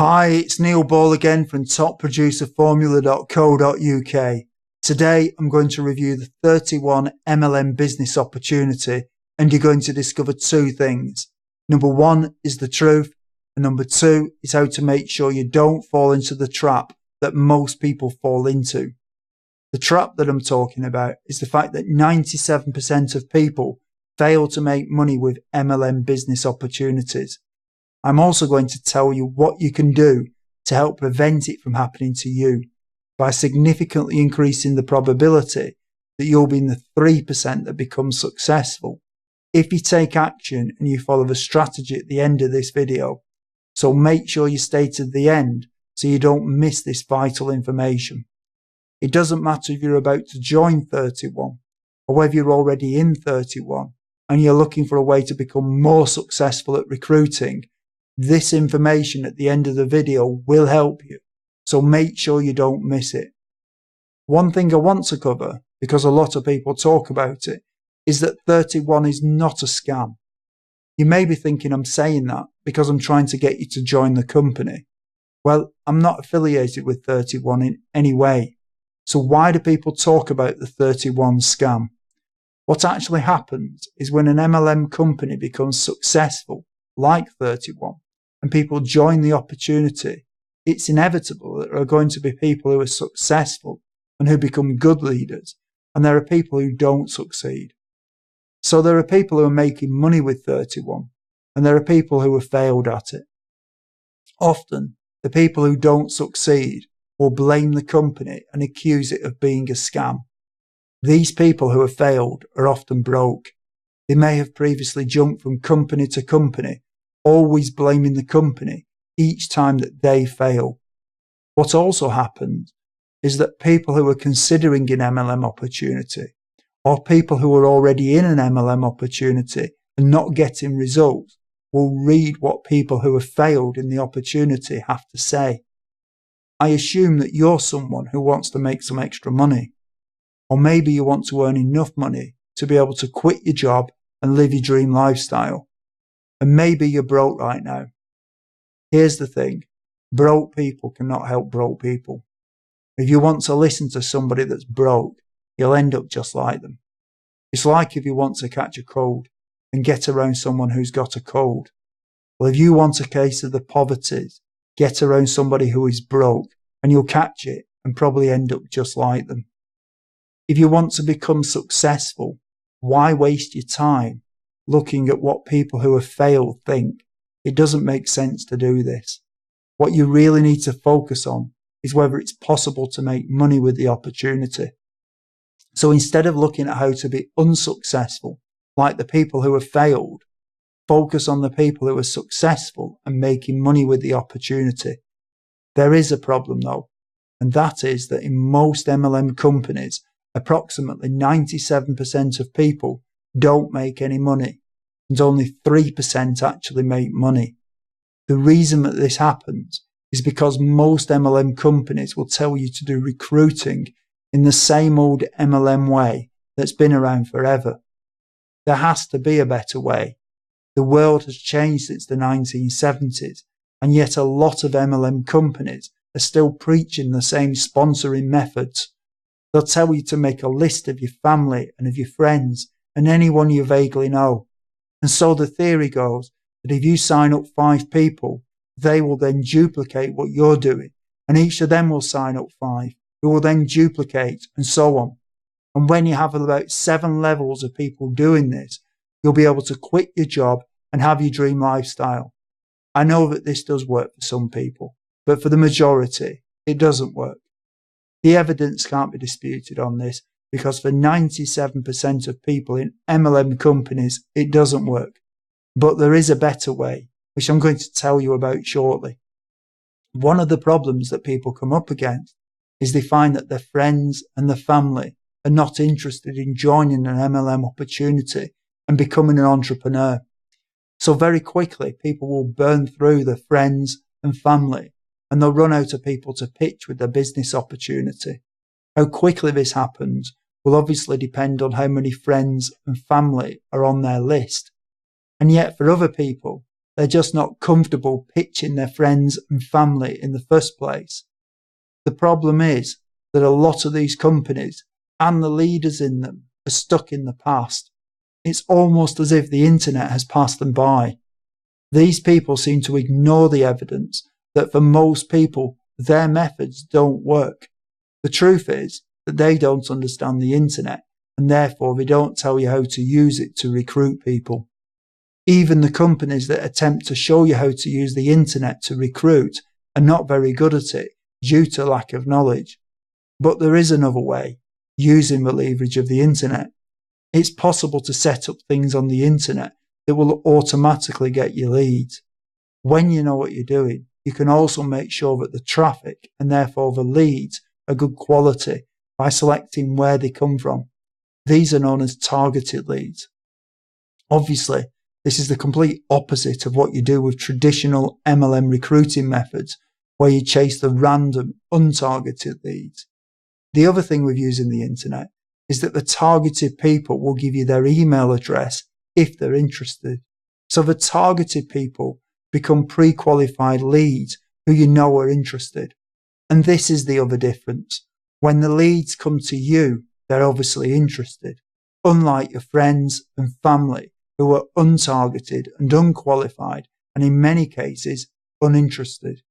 Hi, it's Neil Ball again from topproducerformula.co.uk. Today I'm going to review the 31 MLM business opportunity, and you're going to discover two things. Number one is the truth, and number two is how to make sure you don't fall into the trap that most people fall into. The trap that I'm talking about is the fact that 97% of people fail to make money with MLM business opportunities. I'm also going to tell you what you can do to help prevent it from happening to you by significantly increasing the probability that you'll be in the 3% that become successful if you take action and you follow the strategy at the end of this video. So make sure you stay to the end so you don't miss this vital information. It doesn't matter if you're about to join 31 or whether you're already in 31 and you're looking for a way to become more successful at recruiting. This information at the end of the video will help you, so make sure you don't miss it. One thing I want to cover, because a lot of people talk about it, is that 31 is not a scam. You may be thinking I'm saying that because I'm trying to get you to join the company. Well, I'm not affiliated with 31 in any way. So why do people talk about the 31 scam? What actually happens is when an MLM company becomes successful, like 31, and people join the opportunity, it's inevitable that there are going to be people who are successful and who become good leaders, and there are people who don't succeed. So there are people who are making money with 31, and there are people who have failed at it. Often, the people who don't succeed will blame the company and accuse it of being a scam. These people who have failed are often broke. They may have previously jumped from company to company, always blaming the company each time that they fail. What also happens is that people who are considering an MLM opportunity, or people who are already in an MLM opportunity and not getting results, will read what people who have failed in the opportunity have to say. I assume that you're someone who wants to make some extra money, or maybe you want to earn enough money to be able to quit your job and live your dream lifestyle. And maybe you're broke right now. Here's the thing. Broke people cannot help broke people. If you want to listen to somebody that's broke, you'll end up just like them. It's like if you want to catch a cold and get around someone who's got a cold. Well, if you want a case of the poverties, get around somebody who is broke and you'll catch it and probably end up just like them. If you want to become successful, why waste your time looking at what people who have failed think? It doesn't make sense to do this. What you really need to focus on is whether it's possible to make money with the opportunity. So instead of looking at how to be unsuccessful, like the people who have failed, focus on the people who are successful and making money with the opportunity. There is a problem though, and that is that in most MLM companies, approximately 97% of people don't make any money, and only 3% actually make money. The reason that this happens is because most MLM companies will tell you to do recruiting in the same old MLM way that's been around forever. There has to be a better way. The world has changed since the 1970s, and yet a lot of MLM companies are still preaching the same sponsoring methods. They'll tell you to make a list of your family and of your friends and anyone you vaguely know. And so the theory goes that if you sign up 5 people, they will then duplicate what you're doing, and each of them will sign up 5, who will then duplicate, and so on. And when you have about 7 levels of people doing this, you'll be able to quit your job and have your dream lifestyle. I know that this does work for some people, but for the majority, it doesn't work. The evidence can't be disputed on this, because for 97% of people in MLM companies, it doesn't work. But there is a better way, which I'm going to tell you about shortly. One of the problems that people come up against is they find that their friends and their family are not interested in joining an MLM opportunity and becoming an entrepreneur. So very quickly, people will burn through their friends and family, and they'll run out of people to pitch with their business opportunity. How quickly this happens will obviously depend on how many friends and family are on their list. And yet for other people, They're just not comfortable pitching their friends and family in the first place. The problem is that a lot of these companies and the leaders in them are stuck in the past. It's almost as if the internet has passed them by. These people seem to ignore the evidence that for most people, their methods don't work. The truth is that they don't understand the internet, and therefore they don't tell you how to use it to recruit people. Even the companies that attempt to show you how to use the internet to recruit are not very good at it due to lack of knowledge. But there is another way, using the leverage of the internet. It's possible to set up things on the internet that will automatically get you leads. When you know what you're doing, you can also make sure that the traffic and therefore the leads are good quality by selecting where they come from. These are known as targeted leads. Obviously, this is the complete opposite of what you do with traditional MLM recruiting methods, where you chase the random, untargeted leads. The other thing with using the internet is that the targeted people will give you their email address if they're interested. So the targeted people become pre-qualified leads who you know are interested. And this is the other difference. When the leads come to you, they're obviously interested, unlike your friends and family who are untargeted and unqualified, and in many cases, uninterested.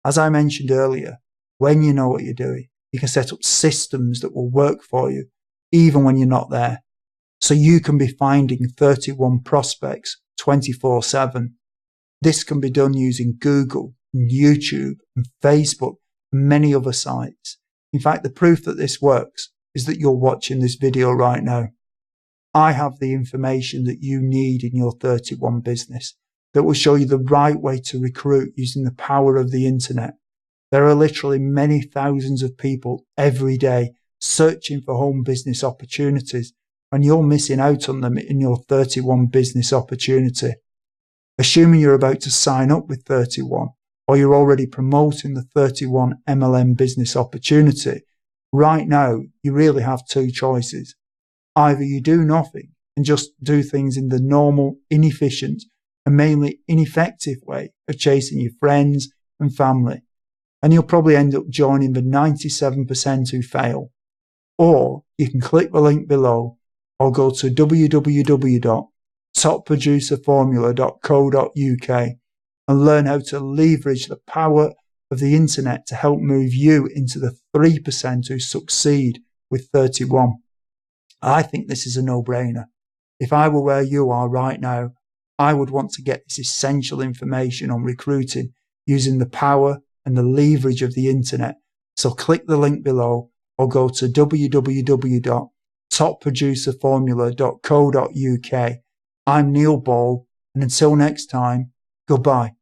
As I mentioned earlier, when you know what you're doing, you can set up systems that will work for you, even when you're not there. So you can be finding 31 prospects 24/7. This can be done using Google, and YouTube, and Facebook, and many other sites. In fact, the proof that this works is that you're watching this video right now. I have the information that you need in your 31 business that will show you the right way to recruit using the power of the internet. There are literally many thousands of people every day searching for home business opportunities, and you're missing out on them in your 31 business opportunity. Assuming you're about to sign up with 31, or you're already promoting the 31 MLM business opportunity, right now you really have two choices. Either you do nothing and just do things in the normal, inefficient, and mainly ineffective way of chasing your friends and family, and you'll probably end up joining the 97% who fail. Or you can click the link below or go to www.topproducerformula.co.uk and learn how to leverage the power of the internet to help move you into the 3% who succeed with 31. I think this is a no-brainer. If I were where you are right now, I would want to get this essential information on recruiting using the power and the leverage of the internet. So click the link below or go to www.topproducerformula.co.uk. I'm Neil Ball, and until next time, goodbye.